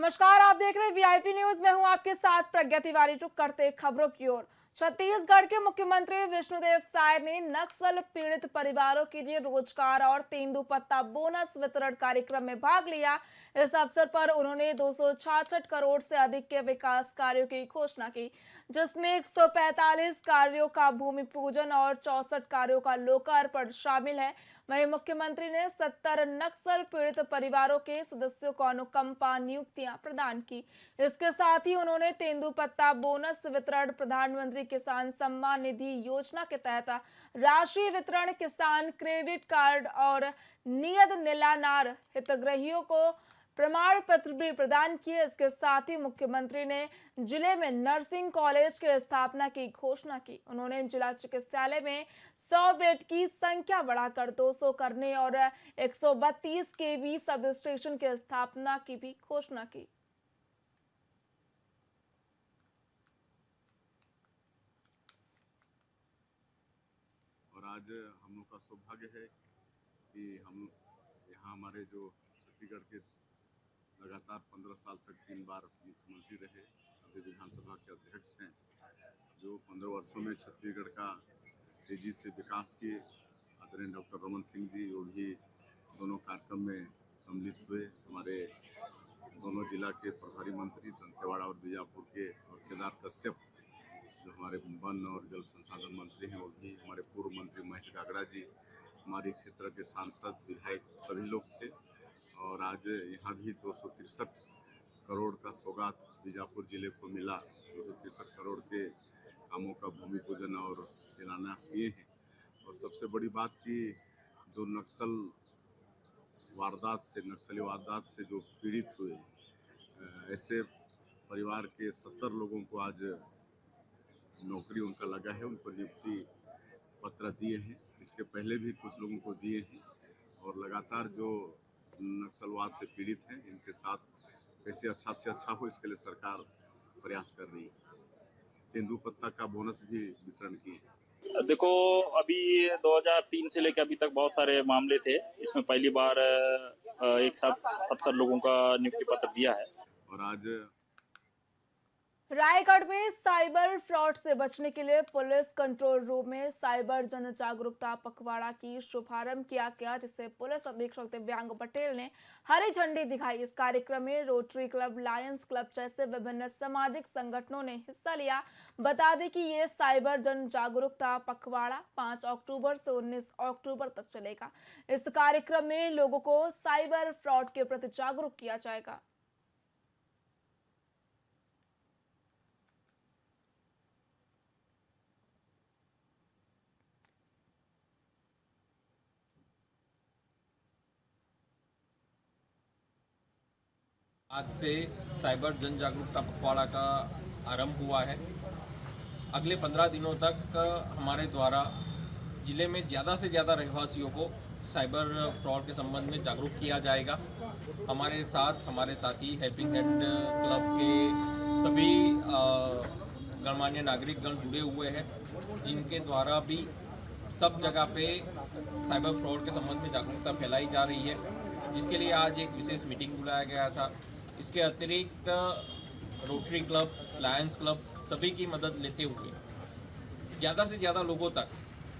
नमस्कार, आप देख रहे हैं वीआईपी न्यूज। मैं हूं आपके साथ प्रज्ञा तिवारी। रुक करते खबरों की ओर। छत्तीसगढ़ के मुख्यमंत्री विष्णुदेव साय ने नक्सल पीड़ित परिवारों के लिए रोजगार और तेंदुपत्ता बोनस वितरण कार्यक्रम में भाग लिया। इस अवसर पर उन्होंने 266 करोड़ से अधिक के विकास कार्यों की घोषणा की, जिसमें 145 कार्यों का भूमि पूजन और 64 कार्यों का लोकार्पण शामिल है। वहीं मुख्यमंत्री ने 70 नक्सल पीड़ित परिवारों के सदस्यों को अनुकंपा नियुक्तियां प्रदान की। इसके साथ ही उन्होंने तेंदुपत्ता बोनस वितरण, प्रधानमंत्री किसान सम्मान निधि योजना के तहत राशि वितरण, किसान क्रेडिट कार्ड और नियत निलानार हितग्राहियों को प्रमाण पत्र भी प्रदान किए। इसके साथ ही मुख्यमंत्री ने जिले में नर्सिंग कॉलेज की स्थापना की घोषणा की। उन्होंने जिला चिकित्सालय में 100 बेड की संख्या बढ़ाकर 200 करने और 132 केवी सब स्टेशन की स्थापना की भी घोषणा की। और आज हम लोग का सौभाग्य है कि हम यहाँ हमारे जो छत्तीसगढ़ के लगातार 15 साल तक 3 बार मुख्यमंत्री रहे, अभी विधानसभा के अध्यक्ष हैं, जो 15 वर्षों में छत्तीसगढ़ का तेजी से विकास किए। आदरणीय डॉक्टर रमन सिंह जी वो भी दोनों कार्यक्रम में सम्मिलित हुए। हमारे दोनों जिला के प्रभारी मंत्री दंतेवाड़ा और बीजापुर के, और केदार कश्यप जो हमारे वन और जल संसाधन मंत्री हैं, वो भी हमारे पूर्व मंत्री महेश गागड़ा जी, हमारे क्षेत्र के सांसद, विधायक सभी लोग थे। और आज यहाँ भी 263 करोड़ का सौगात बीजापुर जिले को मिला। 263 करोड़ के कामों का भूमि पूजन और शिलान्यास किए हैं। और सबसे बड़ी बात कि जो नक्सली वारदात से जो पीड़ित हुए, ऐसे परिवार के 70 लोगों को आज नौकरी उनका लगा है, उनको नियुक्ति पत्र दिए हैं। इसके पहले भी कुछ लोगों को दिए हैं। और लगातार जो नक्सलवाद से पीड़ित हैं, इनके साथ कैसे अच्छा से अच्छा हो, इसके लिए सरकार प्रयास कर रही है। तेंदुपत्ता का बोनस भी वितरण किए। देखो, अभी 2003 से लेकर अभी तक बहुत सारे मामले थे। इसमें पहली बार एक साथ 70 लोगों का नियुक्ति पत्र दिया है। और आज रायगढ़ में साइबर फ्रॉड से बचने के लिए पुलिस कंट्रोल रूम में साइबर जन जागरूकता पखवाड़ा की शुभारंभ किया गया, जिसे पुलिस अधीक्षक दिव्यांग पटेल ने हरी झंडी दिखाई। इस कार्यक्रम में रोटरी क्लब, लायंस क्लब जैसे विभिन्न सामाजिक संगठनों ने हिस्सा लिया। बता दें कि ये साइबर जन जागरूकता पखवाड़ा 5 अक्टूबर से 19 अक्टूबर तक चलेगा। इस कार्यक्रम में लोगों को साइबर फ्रॉड के प्रति जागरूक किया जाएगा। आज से साइबर जन जागरूकता पखवाड़ा का आरंभ हुआ है। अगले 15 दिनों तक हमारे द्वारा जिले में ज़्यादा से ज़्यादा रहवासियों को साइबर फ्रॉड के संबंध में जागरूक किया जाएगा। हमारे साथी हेल्पिंग हैंड क्लब के सभी गणमान्य नागरिकगण जुड़े हुए हैं, जिनके द्वारा भी सब जगह पे साइबर फ्रॉड के संबंध में जागरूकता फैलाई जा रही है, जिसके लिए आज एक विशेष मीटिंग बुलाया गया था। इसके अतिरिक्त रोटरी क्लब, लायंस क्लब सभी की मदद लेते हुए ज़्यादा से ज़्यादा लोगों तक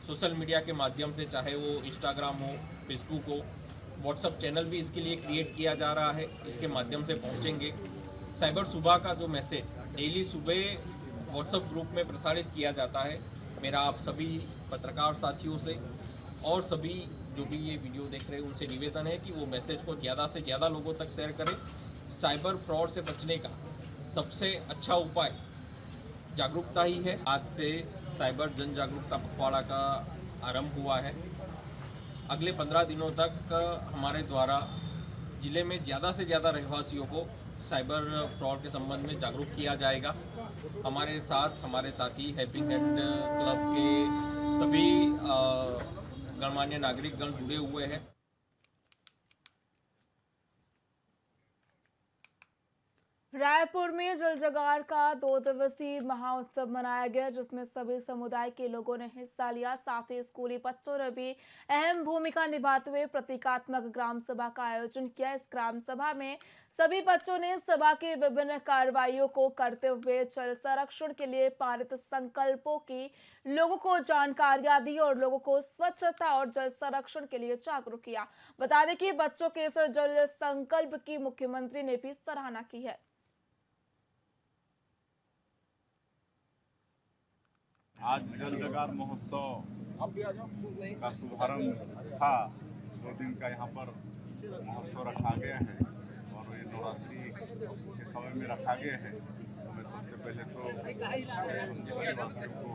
सोशल मीडिया के माध्यम से, चाहे वो इंस्टाग्राम हो, फेसबुक हो, व्हाट्सएप चैनल भी इसके लिए क्रिएट किया जा रहा है, इसके माध्यम से पहुंचेंगे। साइबर सुबह का जो मैसेज डेली सुबह व्हाट्सएप ग्रुप में प्रसारित किया जाता है। मेरा आप सभी पत्रकार साथियों से और सभी जो भी ये वीडियो देख रहे हैं उनसे निवेदन है कि वो मैसेज को ज़्यादा से ज़्यादा लोगों तक शेयर करें। साइबर फ्रॉड से बचने का सबसे अच्छा उपाय जागरूकता ही है। आज से साइबर जन जागरूकता पखवाड़ा का आरंभ हुआ है। अगले 15 दिनों तक हमारे द्वारा जिले में ज़्यादा से ज़्यादा रहवासियों को साइबर फ्रॉड के संबंध में जागरूक किया जाएगा। हमारे साथी हेल्पिंग हैंड क्लब के सभी गणमान्य नागरिकगण जुड़े हुए हैं। रायपुर में जल जगार का 2 दिवसीय महाउत्सव मनाया गया, जिसमें सभी समुदाय के लोगों ने हिस्सा लिया। साथ ही स्कूली बच्चों ने भी अहम भूमिका निभाते हुए प्रतीकात्मक ग्राम सभा का आयोजन किया। इस ग्राम सभा में सभी बच्चों ने सभा की विभिन्न कार्रवाइयों को करते हुए जल संरक्षण के लिए पारित संकल्पों की लोगों को जानकारियां दी और लोगों को स्वच्छता और जल संरक्षण के लिए जागरूक किया। बता दें कि बच्चों के इस जल संकल्प की मुख्यमंत्री ने भी सराहना की है। आज जल जगार महोत्सव का शुभारंभ था। 2 दिन का यहाँ पर महोत्सव रखा गया है और ये नवरात्रि के समय में रखा गया है। तो मैं सबसे पहले तो निवासियों को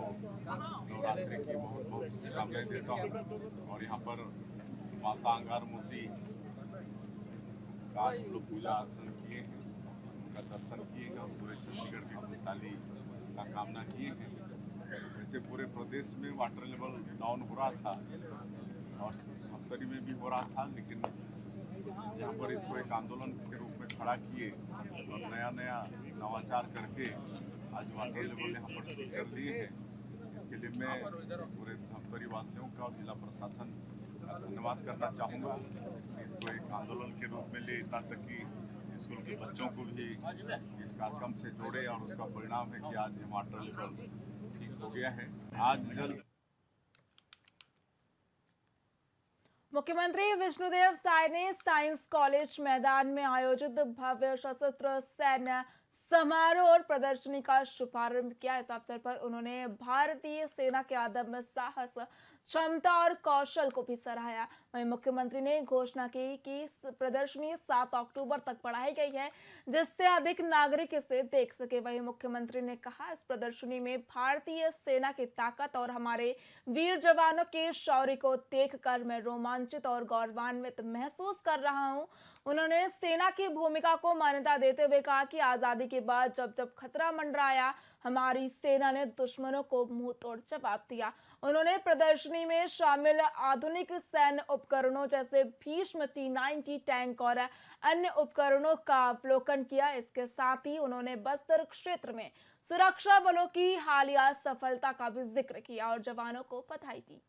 नवरात्रि की बहुत बहुत शुभकामनाएं देता हूँ। और यहाँ पर माता अंगारमोती का हम लोग पूजा अर्चना किए हैं, उनका दर्शन किए हैं और पूरे छत्तीसगढ़ की खुशहाली का कामना किए हैं। वैसे पूरे प्रदेश में वाटर लेवल डाउन हो रहा था और हफ्तरी में भी हो रहा था, लेकिन यहाँ पर इसको एक आंदोलन के रूप में खड़ा किए और नया नया नवाचार करके आज वाटर लेवल यहाँ पर शुरू कर दिए हैं। इसके लिए मैं पूरे हफ्तरी वासियों का और जिला प्रशासन का धन्यवाद करना चाहूँगा। इसको एक आंदोलन के रूप में ले, इतना तक कि स्कूल के बच्चों को भी इस कार्यक्रम से जोड़े और उसका परिणाम है कि आज ये वाटर लेवल हो गया है। आज जल मुख्यमंत्री विष्णुदेव साय ने साइंस कॉलेज मैदान में आयोजित भव्य सशस्त्र सैन्य समारोह और प्रदर्शनी का शुभारंभ किया। इस अवसर पर उन्होंने भारतीय सेना के अदम्य साहस, क्षमता और कौशल को भी सराहा। वहीं मुख्यमंत्री ने घोषणा की कि इस प्रदर्शनी 7 अक्टूबर तक बढ़ाई गई है, जिससे अधिक नागरिक इसे देख सके। वहीं मुख्यमंत्री ने कहा, इस प्रदर्शनी में भारतीय सेना की ताकत और हमारे वीर जवानों के शौर्य को देखकर मैं रोमांचित और गौरवान्वित महसूस कर रहा हूं। उन्होंने सेना की भूमिका को मान्यता देते हुए कहा कि आजादी के बाद जब जब खतरा मंडराया, हमारी सेना ने दुश्मनों को मुंह तोड़ जवाब दिया। उन्होंने प्रदर्शनी में शामिल आधुनिक सैन्य उपकरणों जैसे भीष्म T-90 टैंक और अन्य उपकरणों का अवलोकन किया। इसके साथ ही उन्होंने बस्तर क्षेत्र में सुरक्षा बलों की हालिया सफलता का भी जिक्र किया और जवानों को बधाई दी।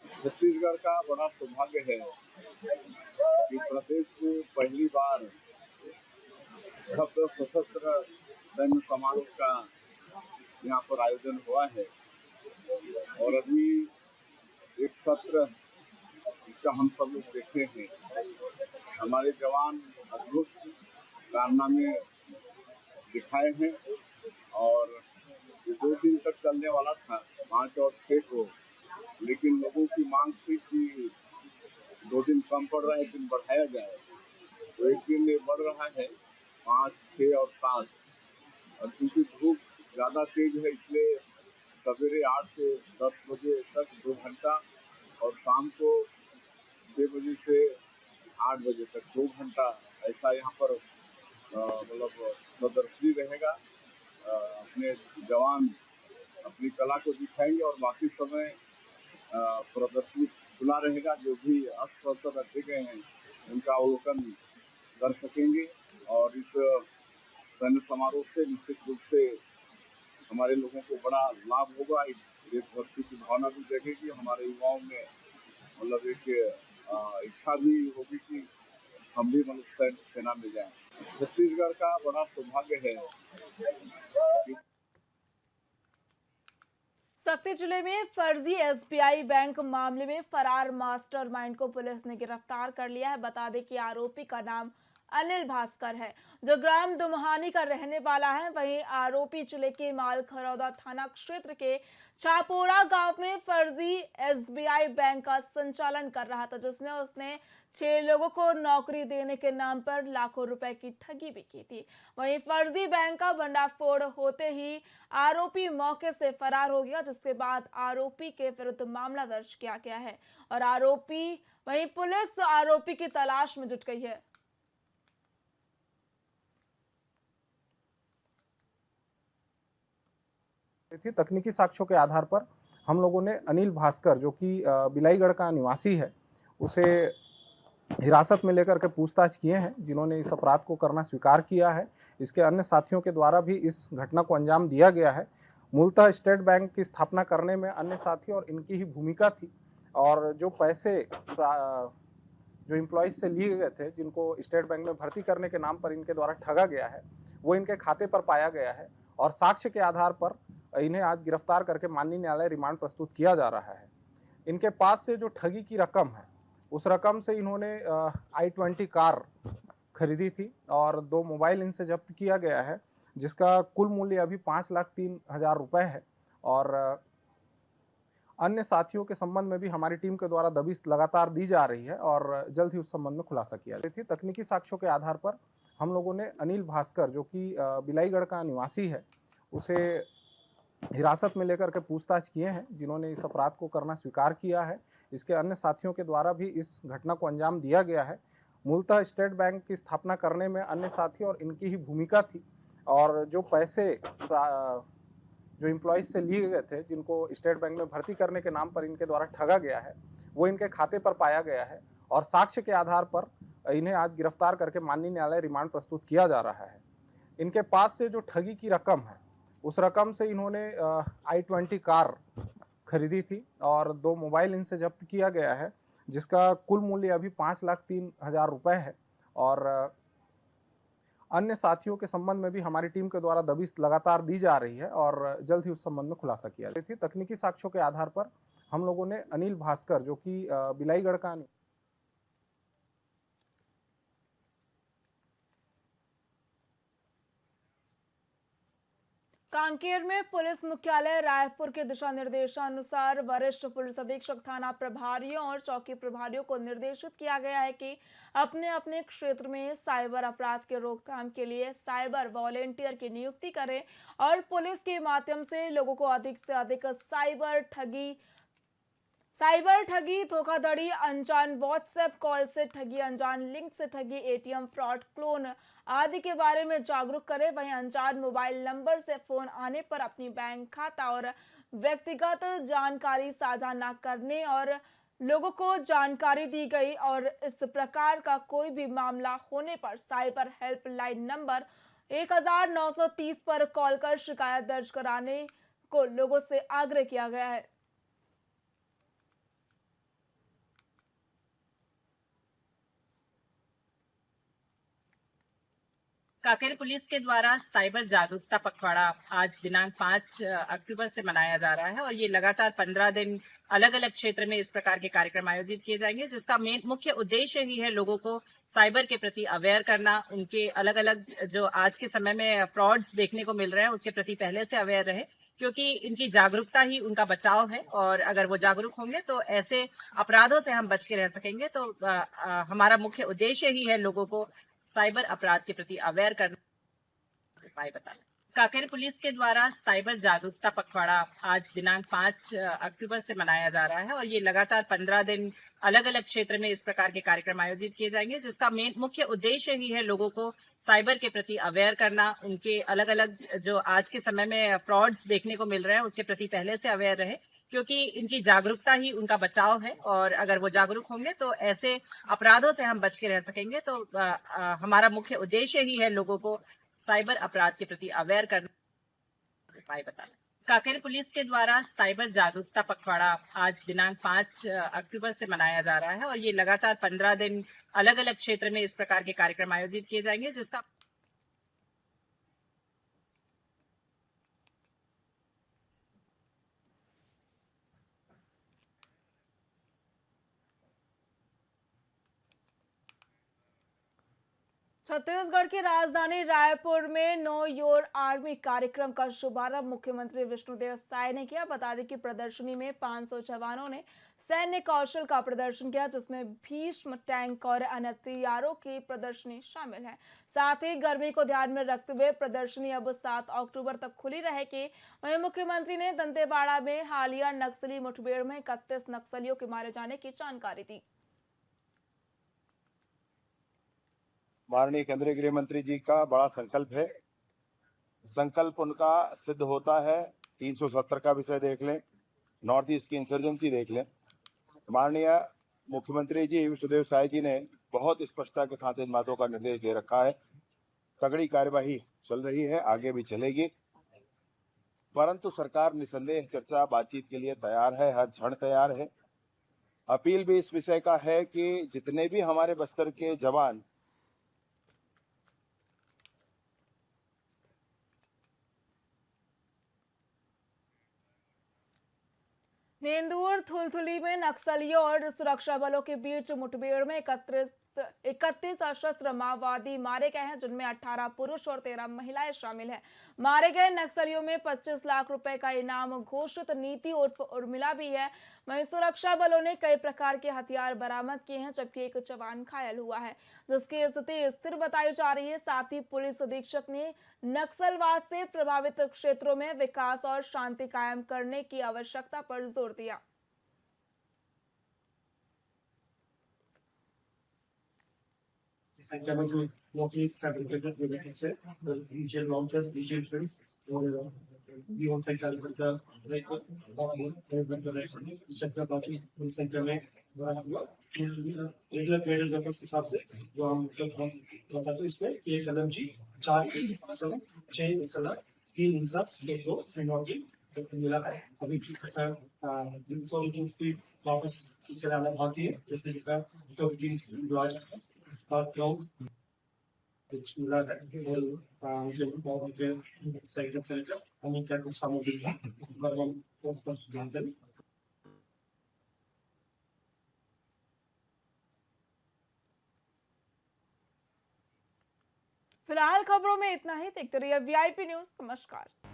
छत्तीसगढ़ का बड़ा सौभाग्य है कि प्रदेश में पहली बार सशस्त्र सैन्य समारोह का यहाँ पर आयोजन हुआ है और अभी एक सत्र का हम सब लोग देखे हैं। हमारे जवान अद्भुत कारनामे दिखाए हैं और ये 2 दिन तक चलने वाला था, 5 और 6 को, लेकिन लोगों की मांग थी कि 2 दिन कम पड़ रहा है, 1 दिन बढ़ाया जाए। तो 1 दिन ये बढ़ रहा है 5, 6 और 7। और क्योंकि धूप ज़्यादा तेज है, इसलिए सवेरे 8 से 10 बजे तक 2 घंटा और शाम को 6 बजे से 8 बजे तक 2 घंटा ऐसा यहाँ पर मतलब प्रदर्शनी रहेगा। अपने जवान अपनी कला को दिखाएंगे और बाकी समय प्रदर्शनी खुला रहेगा। जो भी अस्त्र रखे गए हैं उनका अवलोकन कर सकेंगे और इस सैन्य समारोह से निश्चित रूप से हमारे लोगों को बड़ा लाभ होगा। देशभक्ति की भावना भी जगेगी, हमारे युवाओं में मतलब एक इच्छा भी होगी कि हम भी मतलब सेना में जाएं। छत्तीसगढ़ का बड़ा सौभाग्य है। सक्ती जिले में फर्जी SBI बैंक मामले में फरार मास्टरमाइंड को पुलिस ने गिरफ्तार कर लिया है। बता दें कि आरोपी का नाम अनिल भास्कर है, जो ग्राम दुम्हानी का रहने वाला है। वहीं आरोपी जिले के मालखरौदा थाना क्षेत्र के छापोरा गांव में फर्जी SBI बैंक का संचालन कर रहा था, जिसमें उसने 6 लोगों को नौकरी देने के नाम पर लाखों रुपए की ठगी भी की थी। वहीं फर्जी बैंक का भंडाफोड़ होते ही आरोपी मौके से फरार हो गया, जिसके बाद आरोपी के विरुद्ध मामला दर्ज किया गया है और वहीं पुलिस आरोपी की तलाश में जुट गई है। थी तकनीकी साक्ष्यों के आधार पर हम लोगों ने अनिल भास्कर, जो कि बिलाईगढ़ का निवासी है, उसे हिरासत में लेकर के पूछताछ किए हैं, जिन्होंने इस अपराध को करना स्वीकार किया है। इसके अन्य साथियों के द्वारा भी इस घटना को अंजाम दिया गया है। मूलतः स्टेट बैंक की स्थापना करने में अन्य साथियों और इनकी ही भूमिका थी, और जो पैसे जो एम्प्लॉयज से लिए गए थे, जिनको स्टेट बैंक में भर्ती करने के नाम पर इनके द्वारा ठगा गया है, वो इनके खाते पर पाया गया है, और साक्ष्य के आधार पर इन्हें आज गिरफ्तार करके माननीय न्यायालय रिमांड प्रस्तुत किया जा रहा है। इनके पास से जो ठगी की रकम है, उस रकम से इन्होंने i20 कार खरीदी थी, और 2 मोबाइल इनसे जब्त किया गया है, जिसका कुल मूल्य अभी 5,03,000 रुपए है। और अन्य साथियों के संबंध में भी हमारी टीम के द्वारा दबिश लगातार दी जा रही है, और जल्द ही उस संबंध में खुलासा किया जाएगा। तकनीकी साक्ष्यों के आधार पर हम लोगों ने अनिल भास्कर, जो कि बिलाईगढ़ का निवासी है, उसे हिरासत में लेकर के पूछताछ किए हैं, जिन्होंने इस अपराध को करना स्वीकार किया है। इसके अन्य साथियों के द्वारा भी इस घटना को अंजाम दिया गया है। मूलतः स्टेट बैंक की स्थापना करने में अन्य साथी और इनकी ही भूमिका थी, और जो पैसे जो एम्प्लॉयज से लिए गए थे, जिनको स्टेट बैंक में भर्ती करने के नाम पर इनके द्वारा ठगा गया है, वो इनके खाते पर पाया गया है, और साक्ष्य के आधार पर इन्हें आज गिरफ्तार करके माननीय न्यायालय रिमांड प्रस्तुत किया जा रहा है। इनके पास से जो ठगी की रकम है, उस रकम से इन्होंने i20 कार खरीदी थी, और 2 मोबाइल इनसे जब्त किया गया है, जिसका कुल मूल्य अभी 5,03,000 रुपए है। और अन्य साथियों के संबंध में भी हमारी टीम के द्वारा दबिश लगातार दी जा रही है, और जल्द ही उस संबंध में खुलासा किया जाएगा। तकनीकी साक्ष्यों के आधार पर हम लोगों ने अनिल भास्कर, जो कि बिलाईगढ़ का कांकेर में पुलिस मुख्यालय रायपुर के दिशा निर्देशानुसार वरिष्ठ पुलिस अधीक्षक, थाना प्रभारियों और चौकी प्रभारियों को निर्देशित किया गया है कि अपने अपने क्षेत्र में साइबर अपराध के रोकथाम के लिए साइबर वॉलेंटियर की नियुक्ति करें, और पुलिस के माध्यम से लोगों को अधिक से अधिक साइबर ठगी, धोखाधड़ी, अनजान व्हाट्सएप कॉल से ठगी, अनजान लिंक से ठगी, एटीएम फ्रॉड, क्लोन आदि के बारे में जागरूक करें। वहीं अनजान मोबाइल नंबर से फोन आने पर अपनी बैंक खाता और व्यक्तिगत जानकारी साझा न करने, और लोगों को जानकारी दी गई और इस प्रकार का कोई भी मामला होने पर साइबर हेल्पलाइन नंबर 1930 पर कॉल कर शिकायत दर्ज कराने को लोगों से आग्रह किया गया है। कांकेर पुलिस के द्वारा साइबर जागरूकता पखवाड़ा आज दिनांक 5 अक्टूबर से मनाया जा रहा है, और ये लगातार 15 दिन अलग अलग क्षेत्र में इस प्रकार के कार्यक्रम आयोजित किए जाएंगे, जिसका मुख्य उद्देश्य ही है लोगों को साइबर के प्रति अवेयर करना, उनके अलग अलग जो आज के समय में फ्रॉड्स देखने को मिल रहे हैं उसके प्रति पहले से अवेयर रहे, क्योंकि इनकी जागरूकता ही उनका बचाव है, और अगर वो जागरूक होंगे तो ऐसे अपराधों से हम बच के रह सकेंगे। तो हमारा मुख्य उद्देश्य ही है लोगों को साइबर अपराध के प्रति अवेयर करना, उपाय बताना। कांकेर पुलिस के द्वारा साइबर जागरूकता पखवाड़ा आज दिनांक 5 अक्टूबर से मनाया जा रहा है, और ये लगातार 15 दिन अलग अलग क्षेत्र में इस प्रकार के कार्यक्रम आयोजित किए जाएंगे, जिसका मुख्य उद्देश्य ही है लोगों को साइबर के प्रति अवेयर करना, उनके अलग अलग जो आज के समय में फ्रॉड्स देखने को मिल रहे हैं उसके प्रति पहले से अवेयर रहे, क्योंकि इनकी जागरूकता ही उनका बचाव है, और अगर वो जागरूक होंगे तो ऐसे अपराधों से हम बच के रह सकेंगे। तो हमारा मुख्य उद्देश्य ही है लोगों को साइबर अपराध के प्रति अवेयर करना, उपाय बताना। कांकेर पुलिस के द्वारा साइबर जागरूकता पखवाड़ा आज दिनांक 5 अक्टूबर से मनाया जा रहा है, और ये लगातार 15 दिन अलग अलग क्षेत्र में इस प्रकार के कार्यक्रम आयोजित किए जाएंगे, जिसका छत्तीसगढ़ की राजधानी रायपुर में नो योर आर्मी कार्यक्रम का शुभारंभ मुख्यमंत्री विष्णुदेव साय ने किया। बता दें कि प्रदर्शनी में 500 जवानों ने सैन्य कौशल का प्रदर्शन किया, जिसमें भीष्म टैंक और अन्य हथियारों की प्रदर्शनी शामिल है। साथ ही गर्मी को ध्यान में रखते हुए प्रदर्शनी अब 7 अक्टूबर तक खुली रहेगी। वहीं मुख्यमंत्री ने दंतेवाड़ा में हालिया नक्सली मुठभेड़ में 31 नक्सलियों के मारे जाने की जानकारी दी। माननीय केंद्रीय गृह मंत्री जी का बड़ा संकल्प है। संकल्प उनका सिद्ध होता है। 370 का विषय देख लें, नॉर्थ ईस्ट की इंसर्जेंसी देख लें। माननीय मुख्यमंत्री जी विष्णुदेव साय जी ने बहुत स्पष्टता के साथ इन बातों का निर्देश दे रखा है। तगड़ी कार्यवाही चल रही है, आगे भी चलेगी, परंतु सरकार निसंदेह चर्चा बातचीत के लिए तैयार है, हर क्षण तैयार है। अपील भी इस विषय का है कि जितने भी हमारे बस्तर के जवान नेंदूर थुलथुली में नक्सलियों और सुरक्षा बलों के बीच मुठभेड़ में 31 सशस्त्र माओवादी मारे गए हैं, जिनमें 18 पुरुष और 13 महिलाएं शामिल हैं। मारे गए नक्सलियों में 25 लाख रुपए का इनाम घोषित नीति उर्फ उर्मिला भी है। वहीं सुरक्षा बलों ने कई प्रकार के हथियार बरामद किए हैं, जबकि एक जवान घायल हुआ है, जिसकी स्थिति स्थिर बताई जा रही है। साथ ही पुलिस अधीक्षक ने नक्सलवाद से प्रभावित क्षेत्रों में विकास और शांति कायम करने की आवश्यकता पर जोर दिया। संख्या में जो नौकरी फैब्रिकेटेड बिल्डिंग से डिजिटल लॉन्चर्स डिजिटल ट्रेंड्स और भी होता है का संख्या बाकी संख्या में रेगुलर ट्रेडर्स के हिसाब से जो हम बताते हैं इसमें एक कलम जी 4 फसल 6 इंसान 3 इंसान 2 मिनोरिटी मिला है। अभी ऐसा जिनको की वापस कराना बाकी है, जैसे जैसा तो टीम्स द्वारा crowd which will have side of the and that was some of the फिलहाल खबरों में इतना ही। देखते रहिए VIP न्यूज। नमस्कार।